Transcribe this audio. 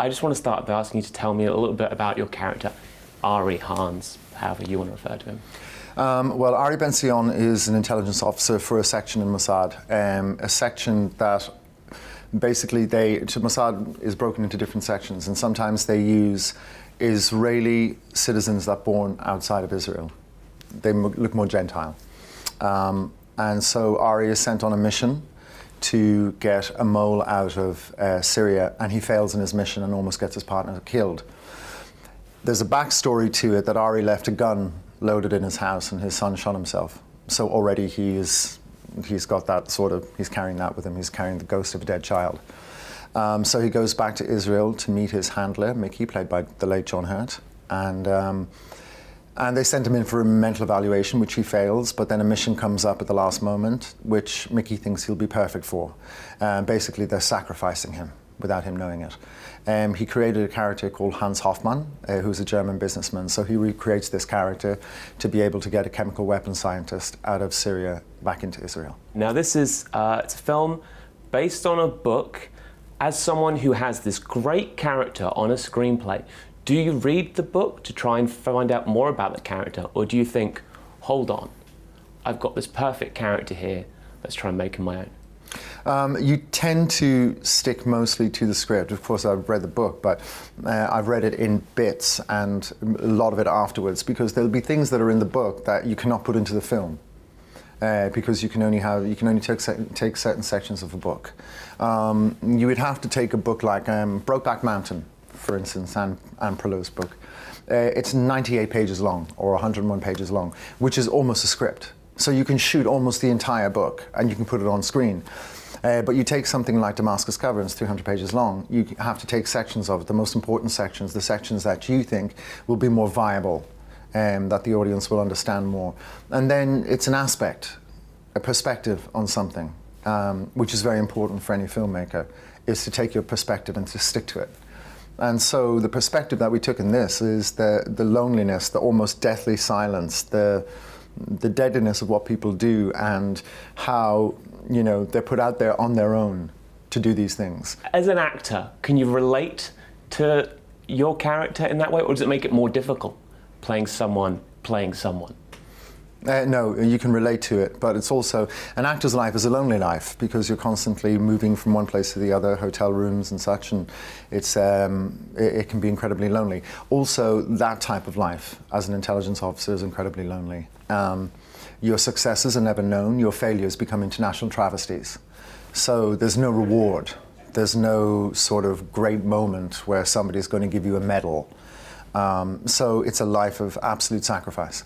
I just want to start by asking you to tell me a little bit about your character, Ari Hans, however you want to refer to him. Well, Ari Ben-Sion is an intelligence officer for a section in Mossad, a section that basically Mossad is broken into different sections, and sometimes they use Israeli citizens that are born outside of Israel. They look more Gentile. And so Ari is sent on a mission to get a mole out of Syria, and he fails in his mission and almost gets his partner killed. There's a backstory to it that Ari left a gun loaded in his house and his son shot himself. So already he's got that he's carrying that with him. He's carrying the ghost of a dead child. So he goes back to Israel to meet his handler, Mickey, played by the late John Hurt. And they sent him in for a mental evaluation, which he fails, but then a mission comes up at the last moment, which Mickey thinks he'll be perfect for. Basically, they're sacrificing him without him knowing it. He created a character called Hans Hoffmann, who's a German businessman. So he recreates this character to be able to get a chemical weapons scientist out of Syria back into Israel. Now, this is it's a film based on a book. As someone who has this great character on a screenplay, do you read the book to try and find out more about the character, or do you think, hold on, I've got this perfect character here, let's try and make him my own? You tend to stick mostly to the script. Of course, I've read the book, but I've read it in bits and a lot of it afterwards, because there'll be things that are in the book that you cannot put into the film. Because you can only take certain sections of a book. You would have to take a book like Brokeback Mountain, for instance, and Prolo's book. It's 98 pages long, or 101 pages long, which is almost a script. So you can shoot almost the entire book, and you can put it on screen. But you take something like Damascus Cover, and it's 300 pages long, you have to take sections of it, the most important sections, the sections that you think will be more viable, that the audience will understand more. And then it's an aspect, a perspective on something, which is very important for any filmmaker, is to take your perspective and to stick to it. And so the perspective that we took in this is the loneliness, the almost deathly silence, the deadliness of what people do, and how, you know, they're put out there on their own to do these things. As an actor, can you relate to your character in that way, or does it make it more difficult playing someone playing someone? No, you can relate to it, but it's also, an actor's life is a lonely life, because you're constantly moving from one place to the other, hotel rooms and such, and it can be incredibly lonely. Also, that type of life as an intelligence officer is incredibly lonely. Your successes are never known, your failures become international travesties. So there's no reward, there's no sort of great moment where somebody's going to give you a medal. So it's a life of absolute sacrifice.